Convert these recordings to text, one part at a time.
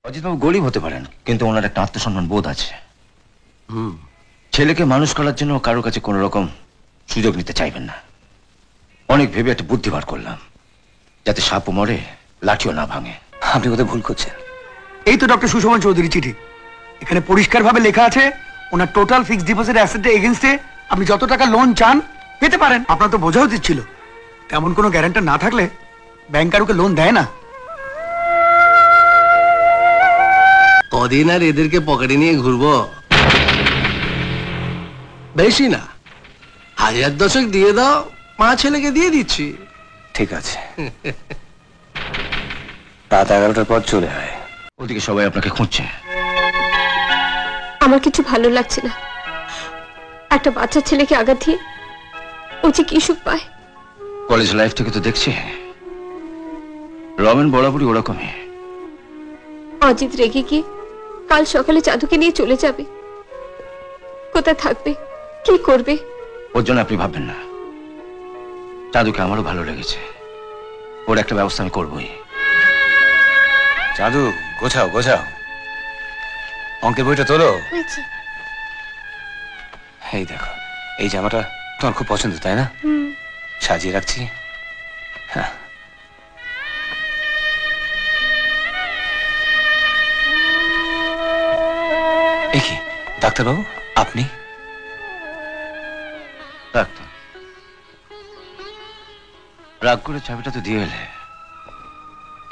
অজিতবাবু গরিব হতে পারেন, কিন্তু ওনার একটা আত্মসম্মান বোধ আছে। ছেলেকে মানুষ করার জন্য কারোর কাছে কোনো রকম সুযোগ নিতে চাইবেন না। অনেক ভেবে একটা বুদ্ধি বার করলাম, যাতে সাপও মরে লাঠিও না ভাঙে। আপনি কোথায় ভুল করছেন? এই তো ডক্টর সুশোভন চৌধুরী চিঠি। এখানে পরিষ্কারভাবে লেখা আছে ওনার টোটাল ফিক্সড ডিপোজিট অ্যাসেটের এগেইনস্টে আপনি যত টাকা লোন চান পেতে পারেন। আপনার তো বোঝা উচিত ছিল, তেমন কোনো গ্যারান্টার না থাকলে ব্যাংক কারোকে লোন দেয় না। কদিন আর এদেরকে পকেটে নিয়ে ঘুরবো? বেশি না, 1000 দিয়ে দাও, মা ছেলেকে দিয়ে দিচ্ছি। ঠিক আছে, রাত 11টার পর চলে আয়। ওদিকে সবাই আপনাকে খুঁজছে। আমার কিছু ভালো লাগছে না। একটা বাচ্চা ছেলেকে আঘাত দিয়ে ও যে কি সুখ পায়। কলেজ লাইফ থেকে তো দেখছি রমেন বরাবরই ওরকমই। অজিত রেগে গিয়ে কাল সকালে চাঁদুকে নিয়ে চলে যাবে। কোথায় থাকবে, কি করবে? ওর জন্য আপনি ভাববেন না। চাঁদুকে আমারও ভালো লেগেছে, ওর একটা ব্যবস্থা আমি করবই। চাঁদু, গোছাও গোছাও, অঙ্কের বইটা তোলো। এই দেখো, এই জামাটা তোমার খুব পছন্দ, তাই না? সাজিয়ে রাখছি। হ্যাঁ, এ কি ডাক্তারবাবু, আপনি? ডাক্তার, রাগ করে চাবিটা তো দিয়ে এলে,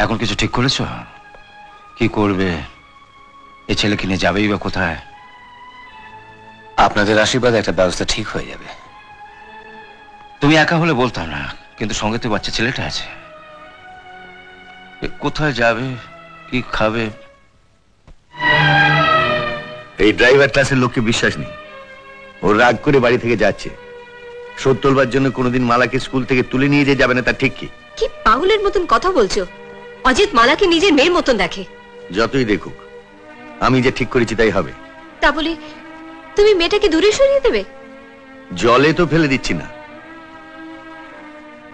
এখন কিছু ঠিক করেছ? কি করবে? এই ছেলেকে নিয়ে যাবেই বা কোথায়? আপনাদের আশীর্বাদে একটা ব্যবস্থা ঠিক হয়ে যাবে। তুমি একা হলে বলতাম না, কিন্তু সঙ্গে তো বাচ্চা ছেলেটা আছে। কোথায় যাবে, কি খাবে? এই ড্রাইভার ক্লাসের লোককে বিশ্বাস নেই। ও রাগ করে বাড়ি থেকে যাচ্ছে। শোধ তোলবার জন্য কোনোদিন মালাকে স্কুল থেকে তুলে নিয়ে যে যাবে না, তা ঠিক কি? কি পাগলের মতন কথা বলছো? অজিত মালাকে নিজের মেয়ের মতন দেখে। যতই দেখুক, আমি যে ঠিক করেছি তাই হবে। তা বলে তুমি মেয়েটাকে দূরে সরিয়ে দেবে? জলে তো ফেলে দিচ্ছি না।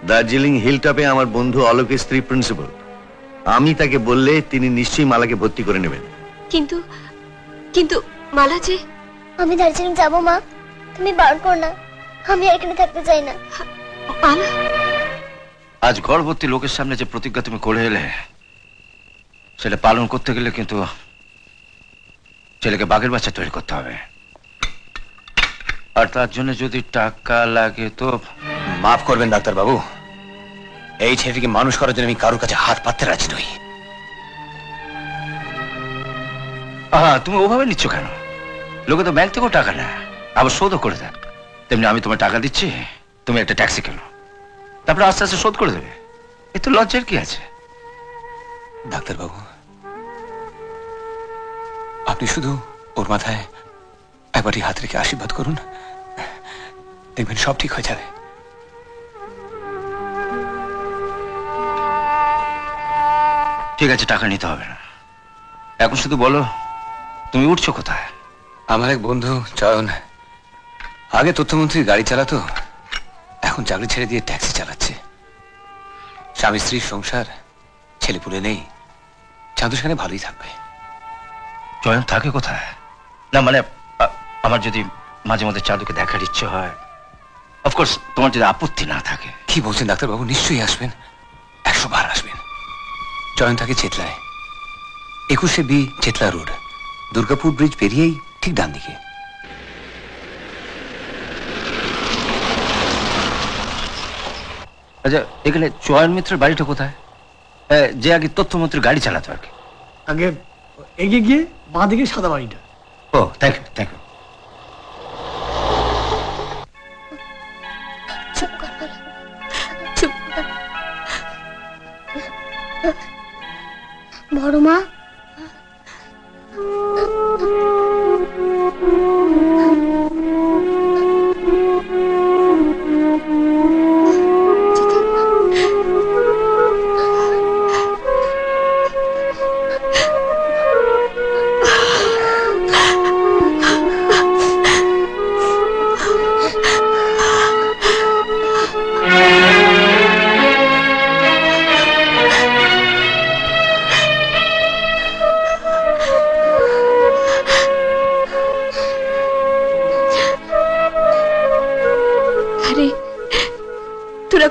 দার্জিলিং হিলটপে আমার বন্ধু অলোকের স্ত্রী প্রিন্সিপাল, আমি তাকে বললে তিনি নিশ্চয়ই মালাকে ভর্তি করে নেবেন। কিন্তু কিন্তু মালা যে। আমি দার্জিলিং যাবো মা, তুমি বারণ করো না, আমি আর এখানে থাকতে চাই না। মালা, আজ গর্ভবতী লোকের সামনে যে প্রতিজ্ঞা তুমি করে এলে, সেটা পালন করতে গেলে কিন্তু ছেলেকে বাঘের বাচ্চা তৈরি করতে হবে। আর তার জন্য যদি টাকা লাগে তো। মাফ করবেন ডাক্তারবাবু, এই ছেলেটিকে মানুষ করার জন্য আমি কারোর কাছে হাত পাততে রাজি নই। তুমি ওভাবে নিচ্ছ কেন? লোকে তো ব্যাংক থেকেও টাকা নেয়, আবার শোধও করে দেয়। তেমনি আমি তোমার টাকা দিচ্ছি, তুমি একটা ট্যাক্সি কেনো, তারপরে আস্তে আস্তে শোধ করে দেবে। এ তো লজ্জার কি আছে? ডাক্তারবাবু, আপনি শুধু ওর মাথায় একবারটি হাত রেখে আশীর্বাদ করুন, দেখবেন সব ঠিক হয়ে যাবে। ঠিক আছে, টাকা নিতে হবে না। এখন শুধু বলো, তুমি উঠছো কোথায়? আমার এক বন্ধু চয়ন আগে তথ্যমন্ত্রীর গাড়ি চালাতো, এখন চাকরি ছেড়ে দিয়ে ট্যাক্সি চালাচ্ছে। স্বামী স্ত্রীর সংসার, ছেলেপুলে নেই, চাঁদু সেখানে ভালোই থাকবে। চয়ন থাকে কোথায়? না মানে আমার যদি মাঝে মধ্যে চাঁদুকে দেখার ইচ্ছে হয়, অফকোর্স তোমার যদি আপত্তি না থাকে। কি বলছেন ডাক্তারবাবু? নিশ্চয়ই আসবেন, 100 বার আসবেন। চয়ন থাকে চেতলায়, 21শে B Chetla road, Durgapur bridge পেরিয়েই ঠিক ডান দিকে। আচ্ছা, এখানে চয়ন মিত্রের বাড়িটা কোথায়? যে আগে তথ্যমন্ত্রীর গাড়ি চালাতো আর কি। আগে এগিয়ে গিয়ে বাঁ দিকে সাদা বাড়িটা। ও, থ্যাংক ইউ থ্যাংক ইউ। চুপ কর মালা, চুপ কর। বড় মা,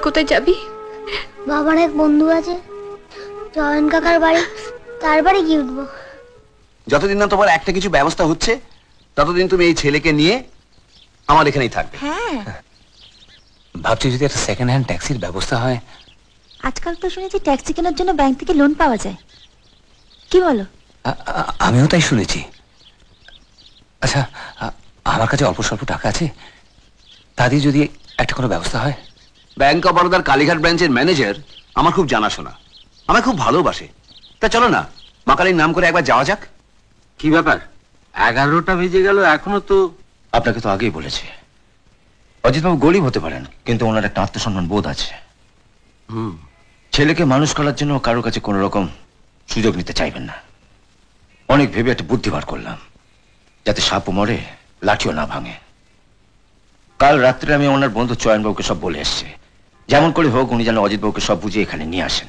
কোথায় যাবি? বাবার এক বন্ধু আছে জয়ন কাকার বাড়ি, তার বাড়ি গিয়ে উঠবো। যতদিন না তোমার একটা কিছু ব্যবস্থা হচ্ছে ততদিন তুমি এই ছেলেকে নিয়ে আমার এখানেই থাকবে। হ্যাঁ, ভাবছি যদি একটা সেকেন্ড হ্যান্ড ট্যাক্সির ব্যবস্থা হয়। আজকাল তো শুনেছি ট্যাক্সি কেনার জন্য ব্যাংক থেকে লোন পাওয়া যায়, কি বলো? আমিও তাই শুনেছি। আচ্ছা, আমার কাছে অল্প স্বল্প টাকা আছে, তা দিয়ে যদি একটা কোনো ব্যবস্থা হয়। ব্যাংক অফ বরোদার কালীঘাট ব্রাঞ্চের ম্যানেজার আমার খুব জানাশোনা, আমায় খুব ভালোবাসে। তা চলো না মা কালীর নাম করে একবার যাওয়া যাক। কি ব্যাপার, 11টা বেজে গেল এখনো তো? আপনাকে তো আগেই বলেছি, অজিতবাবু গরিব হতে পারেন, কিন্তু ওনার একটা আত্মসম্মান বোধ আছে। ছেলেকে মানুষ করার জন্য কারোর কাছে কোনো রকম সুযোগ নিতে চাইবেন না। অনেক ভেবে একটা বুদ্ধি বার করলাম, যাতে সাপও মরে লাঠিও না ভাঙে। কাল রাত্রে আমি ওনার বন্ধু চয়নবাবুকে সব বলে এসছি, যেমন করে হোক উনি যেন অজিতবাবুকে সব বুঝিয়ে এখানে নিয়ে আসেন।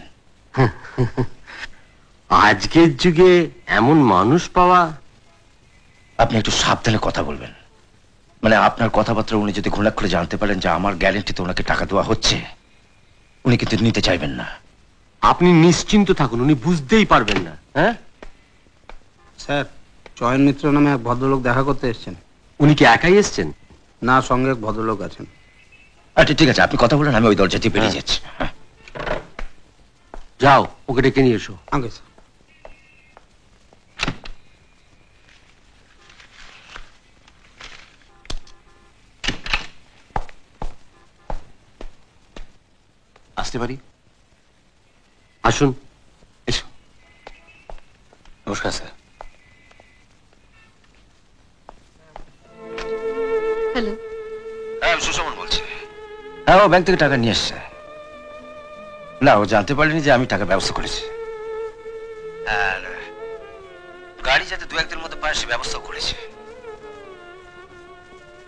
আজকের যুগে এমন মানুষ পাওয়া। আপনি একটু সাবধানে কথা বলবেন, মানে আপনার কথাবার্তা উনি যদি ঘোলাক্ষরে জানতে পারেন যে আমার গ্যারেন্টিতে ওনাকে টাকা দেওয়া হচ্ছে, উনি কিন্তু নিতে চাইবেন না। আপনি নিশ্চিন্ত থাকুন, উনি বুঝতেই পারবেন না। হ্যাঁ স্যার, চয়ন মিত্র নামে এক ভদ্রলোক দেখা করতে এসেছেন। উনি কি একাই এসছেন? না, সঙ্গে এক ভদ্রলোক আছেন। আচ্ছা ঠিক আছে, আপনি কথা বলেন, আমি ওই দরজা দিয়ে বেরিয়ে যাচ্ছি। হ্যাঁ। যাও ওকে ডেকে নিয়ে এসো। আগে স্যার। আসতে পারি? আসুন। এসো। নমস্কার স্যার। হ্যালো, হ্যাঁ সুশমন বলছি। হ্যাঁ, ও ব্যাংক থেকে টাকা নিয়ে এসছে। না, ও জানতে পারেনি যে আমি টাকা ব্যবস্থা করেছি। আর গাড়ি যাতে দু একদিনের মধ্যে পায় সে ব্যবস্থাও করেছে।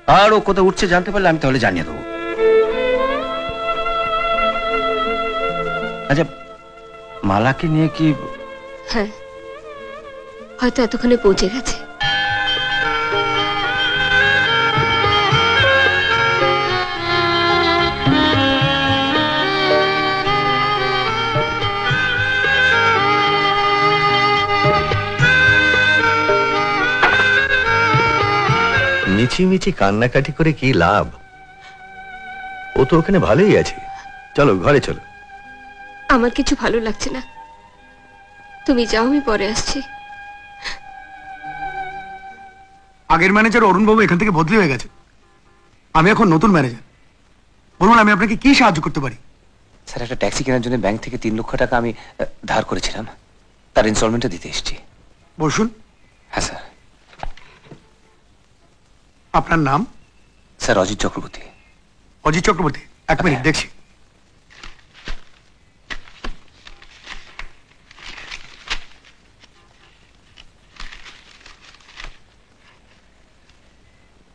আর ও কোথাও উঠছে জানতে পারলে আমি তাহলে জানিয়ে দেবো। আচ্ছা, মালাকে নিয়ে কি? হ্যাঁ, হয়তো এতক্ষণে পৌঁছে গেছে। মিছিমিছি কান্নাকাটি করে কি লাভ? ও তো ওখানে ভালোই আছে। চলো ঘরে চলো। আমার কিছু ভালো লাগছে না, তুমি যাও, আমি পরে আসছি। আগের ম্যানেজার অরুণবাবু এখান থেকে বদলি হয়ে গেছে, আমি এখন নতুন ম্যানেজার। বলুন আমি আপনাকে কি সাহায্য করতে পারি? স্যার, একটা ট্যাক্সি কেনার জন্য ব্যাংক থেকে 3 লক্ষ টাকা আমি ধার করেছিলাম, তার ইনস্টলমেন্টটা দিতে এসেছি। বসুন। হ্যাঁ স্যার। আপনার নাম? স্যার, অজিত চক্রবর্তী। অজিত চক্রবর্তী, এক মিনিট দেখছি।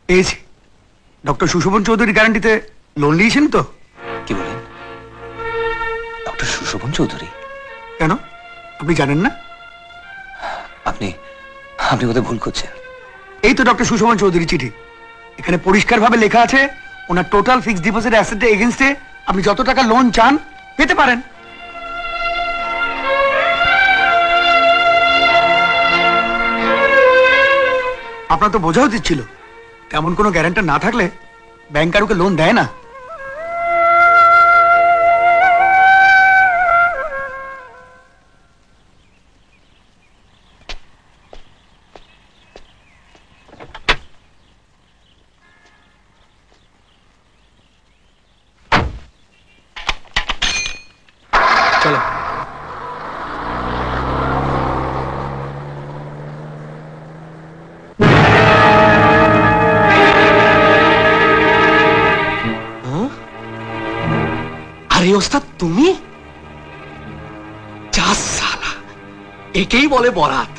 পেয়েছি। ডক্টর সুশোভন চৌধুরী গ্যারান্টিতে লোন নিয়েছেন তো? কি বলেন? ডক্টর সুশোভন চৌধুরী? কেন, আপনি জানেন না? আপনি আপনি কোথায় ভুল করছেন। এই তো ডক্টর সুশোভন চৌধুরী চিঠি, এখানে পরিষ্কারভাবে লেখা আছে ওনার টোটাল ফিক্সড ডিপোজিট অ্যাসেটের এগেইনস্টে আপনি যত টাকা লোন চান পেতে পারেন। আপনার তো বোঝা উচিত ছিল, তেমন কোনো গ্যারান্টার না থাকলে ব্যাংক কারোকে লোন দেয় না। চলো। আরে ওস্তাদ, তুমি? যা সালা, একেই বলে বরাত।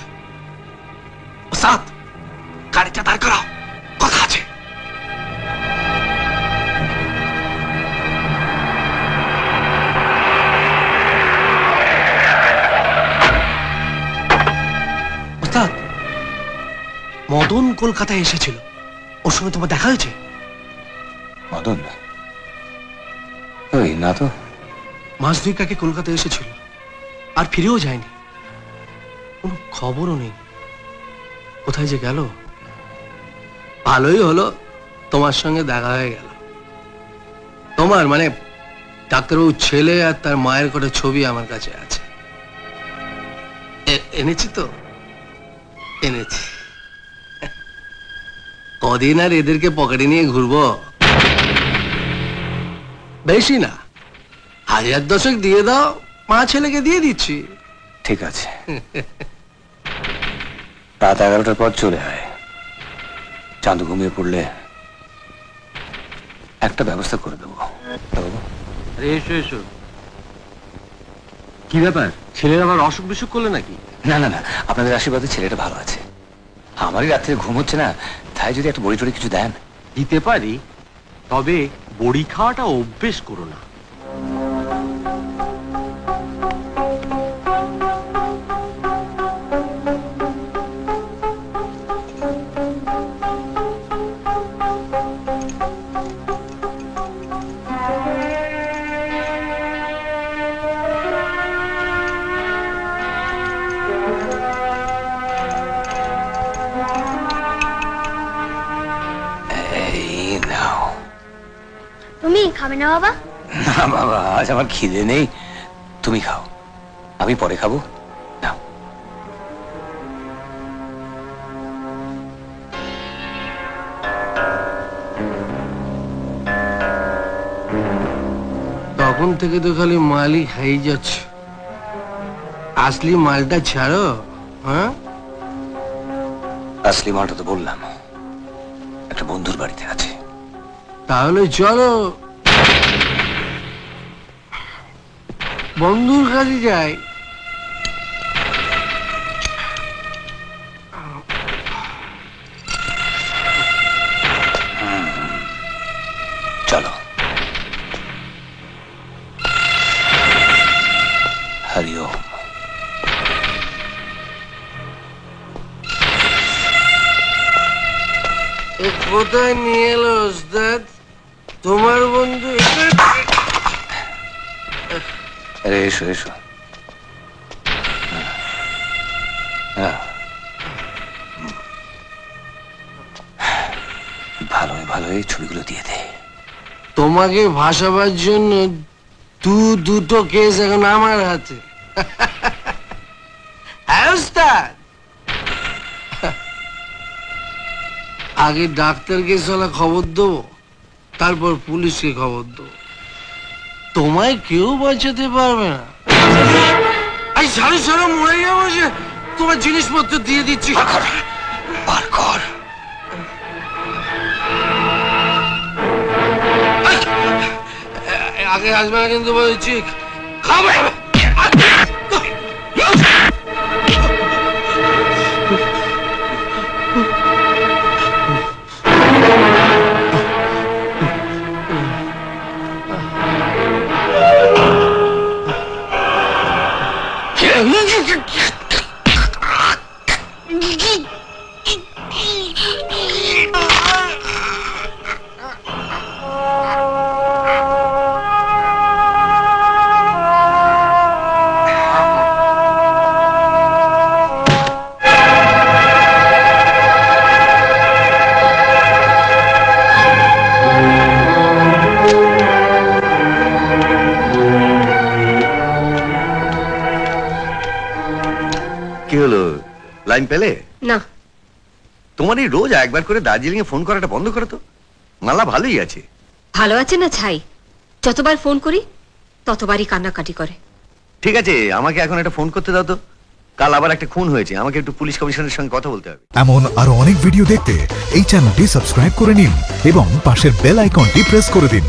ওস্তাদ, গাড়িটা দাঁড় করাও, কথা আছে। ওস্তাদ, মদন কলকাতায় এসেছিল, ওর সঙ্গে তোমার দেখা হয়েছে? মদন? ওই না তো। মাস দুই আগে কলকাতা এসেছিল, আর ফিরেও যায়নি। কোনো খবরও নেই, কোথায় যে গেল। ভালোই হলো তোমার সঙ্গে দেখা হয়ে গেল। তোমার মানে ডাক্তারবাবুর ছেলে আর তার মায়ের কটা ছবি আমার কাছে আছে। এনেছি তো, এনেছি। কদিন আর এদেরকে পকেটে নিয়ে ঘুরবো? বেশি না, 1000 দিয়ে দাও, মা ছেলেকে দিয়ে দিচ্ছি। ঠিক আছে, রাত 11টার পর চলে আয়। চাঁদু ঘুমিয়ে পড়লে একটা ব্যবস্থা করে দেবো। আরে এসো এসো। কি ব্যাপার, ছেলের আবার অসুখ বিসুখ করলে নাকি? না না না, আপনাদের আশীর্বাদে ছেলেটা ভালো আছে। আমারই রাত্রে ঘুম হচ্ছে না, তাই যদি একটা বড়ি টড়ি কিছু দেন। দিতে পারি, তবে বড়ি খাওয়াটা অভ্যেস করো না। এই নাও। তুমি খাবে না বাবা? না বাবা, আজ আমার খিদে নেই, তুমি খাও, আমি পরে খাবো। নাও। তখন থেকে তো খালি মালই খাই যাচ্ছে, আসলি মালটা ছাড়ো। হ্যাঁ, আসলি মালটা তো বললাম একটা বন্ধুর বাড়িতে আছে। তাহলে চলো বন্ধুর কাছে যাই। চলো। হরি ওম। কোথায় নিয়ে এলো ওস্তাদ তোমার বন্ধু? আরে এসো এসো। ভালোই ভালোই ছবিগুলো দিয়ে দে। তোমাকে ভাসাবার জন্য দুটো কেস এখন আমার হাতে। হ্যাঁ ওস্তাদ, আগে ডাক্তারকে সালা খবর দেবো, তারপর পুলিশকে খবর দেবো। তোমায় কেউ বাঁচাতে পারবে না। এই সারে সারে মরে যাবো, যে তোমার জিনিসপত্র দিয়ে দিচ্ছি। বার কর। আগে আসবে না কিন্তু বলছি, খাবে। কি হলো, লাইন পেলে? না, তোমার এই রোজ একবার করে দার্জিলিং এ ফোন করাটা বন্ধ করো তো। মালা ভালোই আছে। ভালো আছে না ছাই, যতবার ফোন করি ততবারই কান্নাকাটি করে। ঠিক আছে, আমাকে এখন একটা ফোন করতে দাও তো। কাল আবার একটা খুন হয়েছে, আমাকে একটু পুলিশ কমিশনারের সঙ্গে কথা বলতে হবে। এমন আরো অনেক ভিডিও দেখতে এই চ্যানেলটি সাবস্ক্রাইব করে নিন এবং পাশের বেল আইকনটি প্রেস করে দিন।